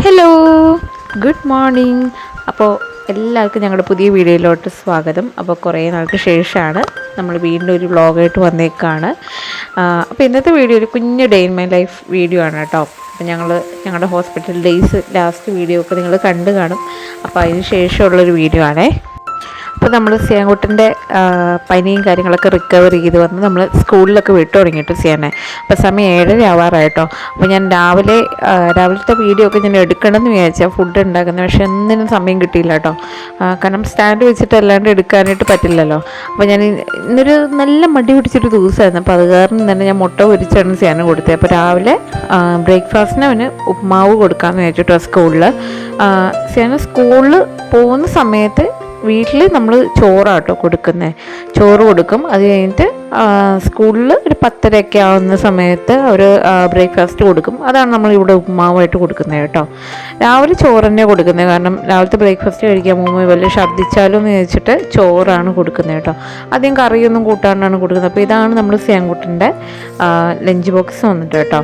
Hello, good morning. അപ്പോൾ എല്ലാവർക്കും ഞങ്ങളുടെ പുതിയ വീഡിയോയിലോട്ട് സ്വാഗതം. അപ്പോൾ കുറേ നാൾക്ക് ശേഷമാണ് നമ്മൾ വീണ്ടും ഒരു വ്ളോഗായിട്ട് വന്നേക്കാണ്. അപ്പോൾ ഇന്നത്തെ വീഡിയോ ഒരു കുഞ്ഞ് day in my life video ആണ് കേട്ടോ. അപ്പോൾ ഞങ്ങളുടെ ഹോസ്പിറ്റൽ ഡേയ്സ് ലാസ്റ്റ് വീഡിയോ ഒക്കെ നിങ്ങൾ കണ്ടു കാണും. അപ്പോൾ അതിന് ശേഷമുള്ളൊരു വീഡിയോ ആണേ. അപ്പോൾ നമ്മൾ സിയാൻകുട്ടൻ്റെ പനിയും കാര്യങ്ങളൊക്കെ റിക്കവർ ചെയ്ത് വന്ന് നമ്മൾ സ്കൂളിലൊക്കെ വിട്ടു തുടങ്ങിയിട്ട് സിയാനെ. അപ്പോൾ സമയം 7:30 ആവാറായിട്ടോ. അപ്പോൾ ഞാൻ രാവിലത്തെ വീഡിയോ ഒക്കെ ഞാൻ എടുക്കണമെന്ന് വിചാരിച്ചാൽ ഫുഡ് ഉണ്ടാക്കുന്നത്, പക്ഷേ ഒന്നിനും സമയം കിട്ടിയില്ല കേട്ടോ. കാരണം സ്റ്റാൻഡ് വെച്ചിട്ട് അല്ലാണ്ട് എടുക്കാനായിട്ട് പറ്റില്ലല്ലോ. അപ്പോൾ ഞാൻ ഇന്നൊരു നല്ല മടി പിടിച്ചൊരു ദിവസമായിരുന്നു. അപ്പോൾ അത് കാരണം തന്നെ ഞാൻ മുട്ട പൊരിച്ചാണ് സിയാന് കൊടുത്തത്. അപ്പോൾ രാവിലെ ബ്രേക്ക്ഫാസ്റ്റിന് അവന് ഉപ്മാവ് കൊടുക്കാമെന്ന് വിചാരിച്ചിട്ടോ സ്കൂളിൽ. സിയാന് സ്കൂളിൽ പോകുന്ന സമയത്ത് വീട്ടിൽ നമ്മൾ ചോറാട്ടോ കൊടുക്കുന്നത്. ചോറ് കൊടുക്കും. അത് കഴിഞ്ഞിട്ട് സ്കൂളിൽ ഒരു 10:30 ആവുന്ന സമയത്ത് അവർ ബ്രേക്ക്ഫാസ്റ്റ് കൊടുക്കും. അതാണ് നമ്മളിവിടെ ഉപ്മാവായിട്ട് കൊടുക്കുന്നത് കേട്ടോ. രാവിലെ ചോറ് തന്നെ കൊടുക്കുന്നത്, കാരണം രാവിലത്തെ ബ്രേക്ക്ഫാസ്റ്റ് കഴിക്കാൻ പോകുമ്പോൾ വല്ല ഛർദ്ദിച്ചാലോ എന്ന് വെച്ചിട്ട് ചോറാണ് കൊടുക്കുന്നത് കേട്ടോ. അധികം കറിയൊന്നും കൂട്ടാണ്ടാണ് കൊടുക്കുന്നത്. അപ്പോൾ ഇതാണ് നമ്മൾ സിയാൻകുട്ടൻ്റെ ലഞ്ച് ബോക്സ് വന്നിട്ട് കേട്ടോ.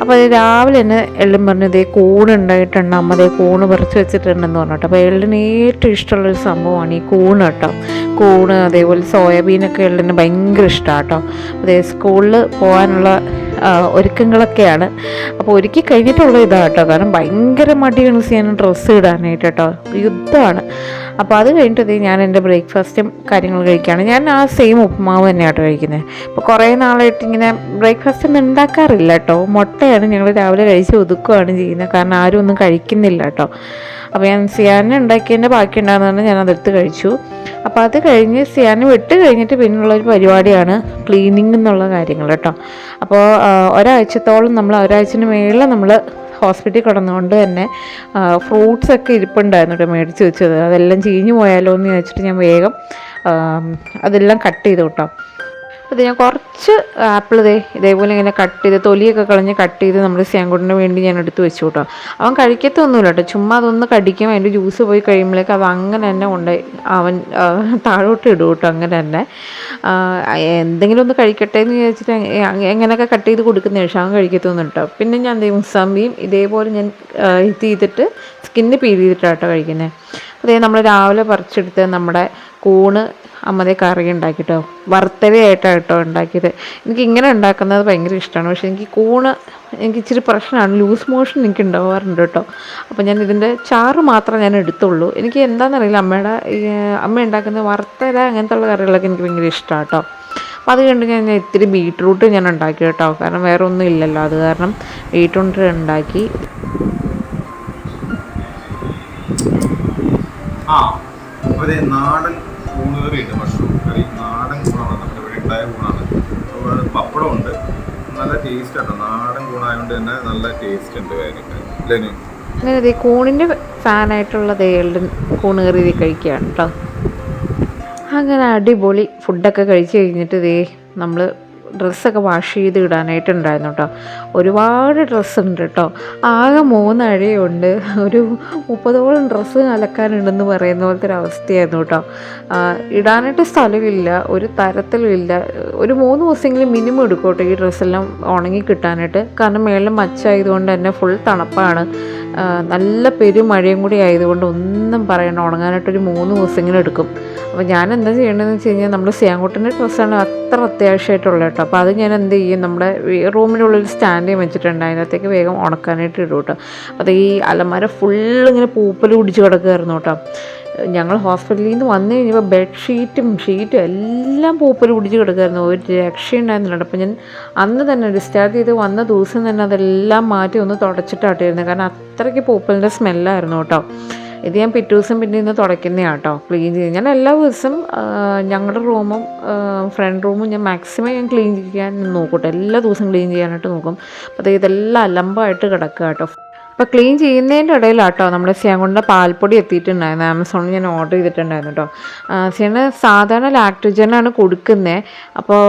അപ്പോൾ അത് രാവിലെ തന്നെ എള്ളും പറഞ്ഞ് ഇതേ കൂണ് ഉണ്ടായിട്ടുണ്ട്, അമ്മ അതേ കൂണ് പറിച്ച് വെച്ചിട്ടുണ്ടെന്ന് പറഞ്ഞിട്ട്. അപ്പോൾ എള്ളിന് ഏറ്റവും ഇഷ്ടമുള്ളൊരു സംഭവമാണ് ഈ കൂണ് കേട്ടോ. കൂണ് അതേപോലെ സോയാബീനൊക്കെ എള്ളിന് ഭയങ്കര ഇഷ്ടമാണ് കേട്ടോ. അതേ സ്കൂളിൽ പോകാനുള്ള ഒരുക്കങ്ങളൊക്കെയാണ്. അപ്പോൾ ഒരുക്കി കഴിഞ്ഞിട്ടുള്ള ഇതാണ് കേട്ടോ. കാരണം ഭയങ്കര മടിയാണ് ചെയ്യാൻ ഡ്രസ്സ് ഇടാനായിട്ട് കേട്ടോ, യുദ്ധമാണ്. അപ്പോൾ അത് കഴിഞ്ഞിട്ട് ഞാൻ എൻ്റെ ബ്രേക്ക്ഫാസ്റ്റും കാര്യങ്ങൾ കഴിക്കുകയാണ്. ഞാൻ ആ സെയിം ഉപ്പുമാവ് തന്നെയാട്ടോ കഴിക്കുന്നത്. ഇപ്പോൾ കുറേ നാളായിട്ട് ഇങ്ങനെ ബ്രേക്ക്ഫാസ്റ്റ് ഒന്നും ഉണ്ടാക്കാറില്ല കേട്ടോ. മുട്ടയാണ് ഞങ്ങൾ രാവിലെ കഴിച്ച് ഒതുക്കുകയാണ് ചെയ്യുന്നത്, കാരണം ആരും ഒന്നും കഴിക്കുന്നില്ല കേട്ടോ. അപ്പോൾ ഞാൻ സിയാന് ഉണ്ടാക്കിയതിൻ്റെ ബാക്കി ഉണ്ടാകുന്നതാണ് ഞാൻ അതെടുത്ത് കഴിച്ചു. അപ്പോൾ അത് കഴിഞ്ഞ് സിയാന് വിട്ട് കഴിഞ്ഞിട്ട് പിന്നുള്ളൊരു പരിപാടിയാണ് ക്ലീനിങ് എന്നുള്ള കാര്യങ്ങൾ കേട്ടോ. അപ്പോൾ ഒരാഴ്ചന് മേളിൽ നമ്മൾ ഹോസ്പിറ്റലിൽ കിടന്നുകൊണ്ട് തന്നെ ഫ്രൂട്ട്സൊക്കെ ഇരിപ്പുണ്ടായിരുന്നു കേട്ടോ, മേടിച്ച് വെച്ചത്. അതെല്ലാം ചീഞ്ഞു പോയാലോ എന്ന് ചോദിച്ചിട്ട് ഞാൻ വേഗം അതെല്ലാം കട്ട് ചെയ്തു കേട്ടോ. അപ്പോൾ ഞാൻ കുറച്ച് ആപ്പിൾ ഇതേപോലെ ഇങ്ങനെ കട്ട് ചെയ്ത് തൊലിയൊക്കെ കളഞ്ഞ് കട്ട് ചെയ്ത് നമ്മൾ സിയാൻകുട്ടന് വേണ്ടി ഞാൻ എടുത്ത് വെച്ചു കേട്ടോ. അവൻ കഴിക്കത്തൊന്നുമില്ല കേട്ടോ, ചുമ്മാ അതൊന്ന് കടിക്കും. അതിൻ്റെ ജ്യൂസ് പോയി കഴിയുമ്പോഴേക്ക് അത് അങ്ങനെ തന്നെ കൊണ്ടുപോയി അവൻ താഴോട്ട് ഇടും കേട്ടോ. അങ്ങനെ തന്നെ എന്തെങ്കിലും ഒന്ന് കഴിക്കട്ടെ എന്ന് വിചാരിച്ചിട്ട് എങ്ങനെയൊക്കെ കട്ട് ചെയ്ത് കൊടുക്കുന്ന ശേഷം അവൻ കഴിക്കത്തൊന്നും കേട്ടോ. പിന്നെ ഞാൻ മുസമ്പിയും ഇതേപോലെ ഞാൻ ഇത് ചെയ്തിട്ട് സ്കിന്ന് പീൽ ചെയ്തിട്ടാട്ടോ കഴിക്കുന്നത്. അതേ നമ്മൾ രാവിലെ പറിച്ചെടുത്ത് നമ്മുടെ കൂണ് അമ്മതേ കറി ഉണ്ടാക്കിട്ടോ, വറുത്തരയായിട്ടാണ് കേട്ടോ ഉണ്ടാക്കിയത്. എനിക്ക് ഇങ്ങനെ ഉണ്ടാക്കുന്നത് ഭയങ്കര ഇഷ്ടമാണ്. പക്ഷേ എനിക്ക് ഇച്ചിരി പ്രശ്നമാണ്, ലൂസ് മോഷൻ എനിക്ക് ഉണ്ടാവാറുണ്ട് കേട്ടോ. അപ്പോൾ ഞാൻ ഇതിൻ്റെ ചാറ് മാത്രമേ ഞാൻ എടുത്തുള്ളൂ. എനിക്ക് എന്താണെന്നറിയില്ല, അമ്മ ഉണ്ടാക്കുന്ന വറുത്തര അങ്ങനത്തെ ഉള്ള കറികളൊക്കെ എനിക്ക് ഭയങ്കര ഇഷ്ടമാണ് കേട്ടോ. അപ്പോൾ അത് കണ്ട് ഞാൻ ഇത്തിരി ബീട്രൂട്ട് ഞാൻ ഉണ്ടാക്കി കേട്ടോ, കാരണം വേറെ ഒന്നും ഇല്ലല്ലോ. അത് കാരണം ബീട്രൂട്ട് ഉണ്ടാക്കി. നാടൻ കൂണ് കറിയുണ്ട്, മഷ്റൂം കറി. നാടൻ കൂണാണ്, നമ്മുടെ ഇവിടെ ഉണ്ടായ കൂണാണ്. അതുപോലെ പപ്പടം ഉണ്ട്, നല്ല ടേസ്റ്റ് ആണ്. നാടൻ കൂണായതുകൊണ്ട് തന്നെ നല്ല ടേസ്റ്റ് ഉണ്ട് കാര്യങ്ങൾ. അങ്ങനെ കൂണിൻ്റെ ഫാനായിട്ടുള്ള കൂണ് കറി കഴിക്കുകയാണ് കേട്ടോ. അങ്ങനെ അടിപൊളി ഫുഡൊക്കെ കഴിച്ച് കഴിഞ്ഞിട്ട് നമ്മൾ ഡ്രസ്സൊക്കെ വാഷ് ചെയ്ത് ഇടാനായിട്ടുണ്ടായിരുന്നു കേട്ടോ. ഒരുപാട് ഡ്രസ്സുണ്ട് കേട്ടോ. ആകെ 3 അഴയുണ്ട്. ഒരു 30ഓളം ഡ്രസ്സ് അലക്കാനുണ്ടെന്ന് പറയുന്ന പോലത്തെ ഒരു അവസ്ഥയായിരുന്നു കേട്ടോ. ഇടാനായിട്ട് സ്ഥലമില്ല, ഒരു തരത്തിലും ഇല്ല. ഒരു 3 ദിവസമെങ്കിലും മിനിമം എടുക്കും കേട്ടോ ഈ ഡ്രസ്സെല്ലാം ഉണങ്ങി കിട്ടാനായിട്ട്. കാരണം മേളിൽ മച്ചായതുകൊണ്ട് തന്നെ ഫുൾ തണുപ്പാണ്, നല്ല പെരുമഴയും കൂടി ആയതുകൊണ്ട് ഒന്നും പറയണ്ട, ഉണങ്ങാനായിട്ടൊരു 3 ദിവസമെങ്കിലും എടുക്കും. അപ്പോൾ ഞാൻ എന്താ ചെയ്യേണ്ടതെന്ന് വെച്ച് കഴിഞ്ഞാൽ നമ്മൾ സിയാൻകുട്ടൻ്റെ ഡ്രസ്സാണ് അത്ര അത്യാവശ്യമായിട്ടുള്ളത് കേട്ടോ. അപ്പോൾ അത് ഞാൻ എന്ത് ചെയ്യും, നമ്മുടെ റൂമിനുള്ളിൽ സ്റ്റാൻഡ് വെച്ചിട്ടുണ്ട്, അതിനകത്തേക്ക് വേഗം ഉണക്കാനായിട്ട് ഇടും കേട്ടോ. അപ്പോൾ ഈ അലമാര ഫുള്ളിങ്ങനെ പൂപ്പൽ പിടിച്ച് കിടക്കുമായിരുന്നു കേട്ടോ. ഞങ്ങൾ ഹോസ്പിറ്റലിൽ നിന്ന് വന്നു കഴിഞ്ഞപ്പോൾ ഷീറ്റും എല്ലാം പൂപ്പൽ പിടിച്ച് കിടക്കുമായിരുന്നു, ഒരു രക്ഷയുണ്ടായിരുന്നില്ല. അപ്പോൾ ഞാൻ അന്ന് തന്നെ ഡിസ്ചാർജ് ചെയ്ത് വന്ന ദിവസം തന്നെ അതെല്ലാം മാറ്റി ഒന്ന് തുടച്ചിട്ടാട്ടിരുന്നത്, കാരണം അത്രയ്ക്ക് പൂപ്പലിൻ്റെ സ്മെല്ലായിരുന്നു കേട്ടോ. ഇത് ഞാൻ പിറ്റേ ദിവസം പിന്നെ ഇന്ന് തുടയ്ക്കുന്നതാണ് കേട്ടോ, ക്ലീൻ ചെയ്ത്. ഞാൻ എല്ലാ ദിവസവും ഞങ്ങളുടെ റൂമും ഫ്രണ്ട് റൂമും ഞാൻ മാക്സിമം ഞാൻ ക്ലീൻ ചെയ്യാൻ നോക്കൂട്ടോ, എല്ലാ ദിവസവും ക്ലീൻ ചെയ്യാനായിട്ട് നോക്കും. അപ്പോൾ ഇതെല്ലാം അലമ്പായിട്ട് കിടക്കുക കേട്ടോ. അപ്പോൾ ക്ലീൻ ചെയ്യുന്നതിൻ്റെ ഇടയിലാട്ടോ നമ്മുടെ സിയാൻകുട്ടൻ്റെ പാൽപ്പൊടി എത്തിയിട്ടുണ്ടായിരുന്നു. ആമസോണിൽ ഞാൻ ഓർഡർ ചെയ്തിട്ടുണ്ടായിരുന്നു കേട്ടോ. സിയാന് സാധാരണ ലാക്ടോജനാണ് കൊടുക്കുന്നത്. അപ്പോൾ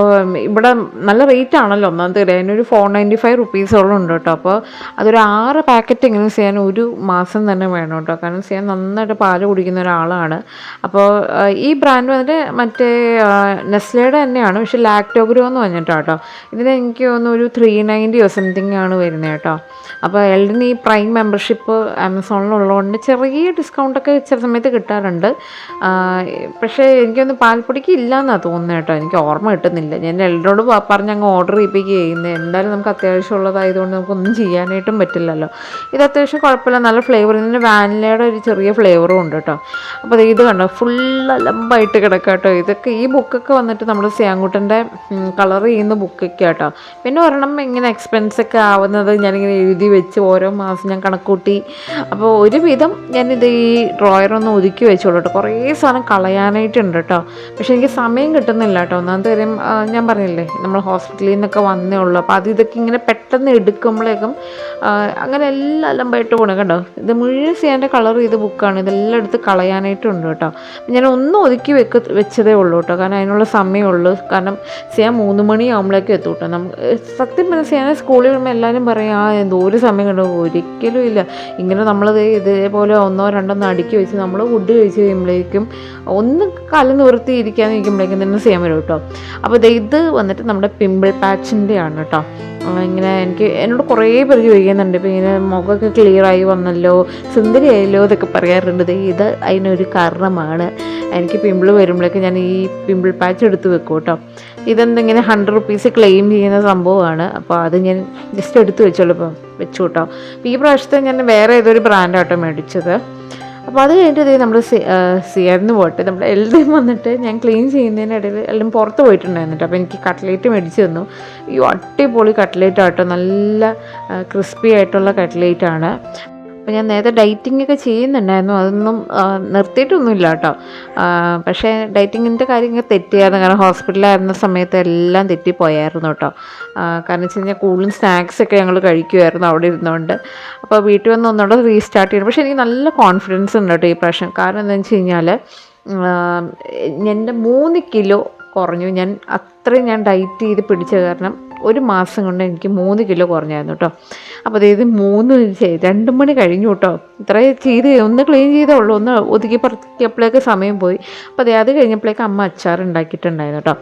ഇവിടെ നല്ല റേറ്റ് ആണല്ലോ ഒന്നാമത്തെ കാര്യം, അതിനൊരു 495 റുപ്പീസോളം ഉണ്ട് കേട്ടോ. അപ്പോൾ അതൊരു 6 പാക്കറ്റ് എങ്ങനെ സിയാൻ ഒരു മാസം തന്നെ വേണം കേട്ടോ, കാരണം സിയാൻ നന്നായിട്ട് പാല് കുടിക്കുന്ന ഒരാളാണ്. അപ്പോൾ ഈ ബ്രാൻഡ് വന്നിട്ട് മറ്റേ നെസ്ലയുടെ തന്നെയാണ്, പക്ഷേ ലാക്ടോഗ്രോ എന്ന് പറഞ്ഞിട്ടാണ് കേട്ടോ. ഇതിന് എനിക്ക് തോന്നുന്നു ഒരു 390 സംതിങ് ആണ് വരുന്നത് കേട്ടോ. അപ്പോൾ എൽഡിന് ഈ പ്രൈം മെമ്പർഷിപ്പ് ആമസോണിലുള്ളതുകൊണ്ട് ചെറിയ ഡിസ്കൗണ്ടൊക്കെ ചില സമയത്ത് കിട്ടാറുണ്ട്. പക്ഷേ എനിക്കൊന്ന് പാൽപ്പൊടിക്ക് ഇല്ലയെന്നാണ് തോന്നുന്നത് കേട്ടോ, എനിക്ക് ഓർമ്മ കിട്ടുന്നില്ല. ഞാൻ എല്ലാവരോടും പറഞ്ഞ് അങ്ങ് ഓർഡർ ചെയ്യിപ്പിക്കുക ചെയ്യുന്നത്. എന്തായാലും നമുക്ക് അത്യാവശ്യമുള്ളതായതുകൊണ്ട് നമുക്കൊന്നും ചെയ്യാനായിട്ടും പറ്റില്ലല്ലോ. ഇത് അത്യാവശ്യം കുഴപ്പമില്ല, നല്ല ഫ്ലേവർ. ഇതിന് വാനിലയുടെ ഒരു ചെറിയ ഫ്ലേവറും ഉണ്ട് കേട്ടോ. അപ്പോൾ ഇത് കണ്ടോ, ഫുൾ അലമ്പായിട്ട് കിടക്കുക കേട്ടോ. ഇതൊക്കെ ഈ ബുക്കൊക്കെ വന്നിട്ട് നമ്മൾ സിയാങ്കുട്ടൻ്റെ കളർ ചെയ്യുന്ന ബുക്കൊക്കെ കേട്ടോ. പിന്നെ ഒരെണ്ണം ഇങ്ങനെ എക്സ്പെൻസൊക്കെ ആവുന്നത് ഞാനിങ്ങനെ എഴുതി വെച്ച് ഓരോ മാസം ഞാൻ കണക്കൂട്ടി. അപ്പോൾ ഒരുവിധം ഞാനിത് ഈ ഡ്രോയറൊന്ന് ഒതുക്കി വെച്ചോളൂ കേട്ടോ. കുറേ സാധനം കളയാനായിട്ടുണ്ട് കേട്ടോ. പക്ഷെ എനിക്ക് സമയം കിട്ടുന്നില്ല കേട്ടോ. ഒന്നാമത്തെ കാര്യം ഞാൻ പറഞ്ഞില്ലേ, നമ്മൾ ഹോസ്പിറ്റലിൽ നിന്നൊക്കെ വന്നേ ഉള്ളൂ. അപ്പോൾ ഇതൊക്കെ ഇങ്ങനെ പെട്ടെന്ന് എടുക്കുമ്പോഴേക്കും അങ്ങനെ എല്ലാം അലമ്പായിട്ട് പോകണം കേട്ടോ. ഇത് മുഴുവൻ സിയാൻ്റെ കളർ ചെയ്ത ബുക്കാണ്. ഇതെല്ലാം എടുത്ത് കളയാനായിട്ടുണ്ട് കേട്ടോ. ഞാൻ ഒന്നും ഒതുക്കി വെച്ചതേ ഉള്ളൂ കേട്ടോ, കാരണം അതിനുള്ള സമയമുള്ളൂ. കാരണം സിയാൻ 3 മണിയാകുമ്പോഴേക്കും എത്തും കേട്ടോ. നമുക്ക് സത്യം പറഞ്ഞാൽ സിയാനെ സ്കൂളിൽ വരുമ്പോൾ എല്ലാവരും പറയും എന്തോ ഒരു സമയം കണ്ടോ. ഒരിക്കലും ഇല്ല. ഇങ്ങനെ നമ്മളത് ഇതേപോലെ 1-2 അടുക്കി വെച്ച് നമ്മൾ ഫുഡ് കഴിച്ച് കഴിയുമ്പോഴേക്കും ഒന്ന് കാല് നിവർത്തിയിരിക്കാന്ന് ഇരിക്കുമ്പോഴേക്കും തന്നെ സിയാൻ വരും കേട്ടോ. അപ്പോൾ ഇത് വന്നിട്ട് നമ്മുടെ പിമ്പിൾ പാച്ചിൻ്റെ ആണ് കേട്ടോ. ഇങ്ങനെ എന്നോട് കുറേ പേര് ചോദിക്കുന്നുണ്ട്, ഇപ്പോൾ ഇങ്ങനെ മുഖമൊക്കെ ക്ലിയറായി വന്നല്ലോ, സുന്ദരിയായല്ലോ എന്നൊക്കെ പറയാറുണ്ട്. ഇത് അതിനൊരു കാരണമാണ്. എനിക്ക് പിമ്പിൾ വരുമ്പോഴേക്ക് ഞാൻ ഈ പിമ്പിൾ പാച്ച് എടുത്ത് വെക്കും കേട്ടോ. ഇതെന്തെങ്കിലും 100 റുപ്പീസ് ക്ലെയിം ചെയ്യുന്ന സംഭവമാണ്. അപ്പോൾ അത് ഞാൻ ജസ്റ്റ് എടുത്ത് വെച്ചോളൂ, ഇപ്പോൾ വെച്ചു കേട്ടോ. അപ്പോൾ ഈ പ്രാവശ്യത്തെ ഞാൻ വേറെ ഏതൊരു ബ്രാൻഡാട്ടോ മേടിച്ചത്. അപ്പോൾ അത് കഴിഞ്ഞിട്ട് നമ്മൾ സിയാറിന് പോയിട്ട് നമ്മുടെ എല്ലാം വന്നിട്ട് ഞാൻ ക്ലീൻ ചെയ്യുന്നതിനിടയിൽ എല്ലാം പുറത്ത് പോയിട്ടുണ്ടായിരുന്നു. അപ്പോൾ എനിക്ക് കട്ട്ലേറ്റ് മേടിച്ച് തന്നു. ഈ അടിപൊളി കട്ട്ലേറ്റ് ആട്ടോ, നല്ല ക്രിസ്പി ആയിട്ടുള്ള കട്ട്ലേറ്റാണ്. അപ്പോൾ ഞാൻ നേരത്തെ ഡയറ്റിംഗ് ഒക്കെ ചെയ്യുന്നുണ്ടായിരുന്നു, അതൊന്നും നിർത്തിയിട്ടൊന്നുമില്ല കേട്ടോ. പക്ഷേ ഡയറ്റിങ്ങിൻ്റെ കാര്യങ്ങൾ തെറ്റിയായിരുന്നു, കാരണം ഹോസ്പിറ്റലിലായിരുന്ന സമയത്ത് എല്ലാം തെറ്റിപ്പോയായിരുന്നു കേട്ടോ. കാരണം വെച്ച് കഴിഞ്ഞാൽ കൂടുതലും സ്നാക്സൊക്കെ ഞങ്ങൾ കഴിക്കുമായിരുന്നു അവിടെ ഇരുന്നുകൊണ്ട്. അപ്പോൾ വീട്ടിൽ വന്ന് ഒന്നുകൂടെ റീസ്റ്റാർട്ട് ചെയ്യണം. പക്ഷേ എനിക്ക് നല്ല കോൺഫിഡൻസ് ഉണ്ട് കേട്ടോ ഈ പ്രാവശ്യം. കാരണം എന്താണെന്ന് വെച്ച് കഴിഞ്ഞാൽ എൻ്റെ 3 കിലോ കുറഞ്ഞു. ഞാൻ ഡയറ്റ് ചെയ്ത് പിടിച്ച കാരണം 1 മാസം കൊണ്ട് എനിക്ക് 3 കിലോ കുറഞ്ഞായിരുന്നു കേട്ടോ. അപ്പോൾ അതായത് 2 മണി കഴിഞ്ഞു കേട്ടോ. ഇത്രയും ചെയ്ത് ഒന്ന് ക്ലീൻ ചെയ്തേ ഉള്ളൂ, ഒന്ന് ഒതുക്കി പറക്കിയപ്പോഴേക്ക് സമയം പോയി. അപ്പോൾ അത് കഴിഞ്ഞപ്പോഴേക്ക് അമ്മ അച്ചാർ ഉണ്ടാക്കിയിട്ടുണ്ടായിരുന്നു കേട്ടോ.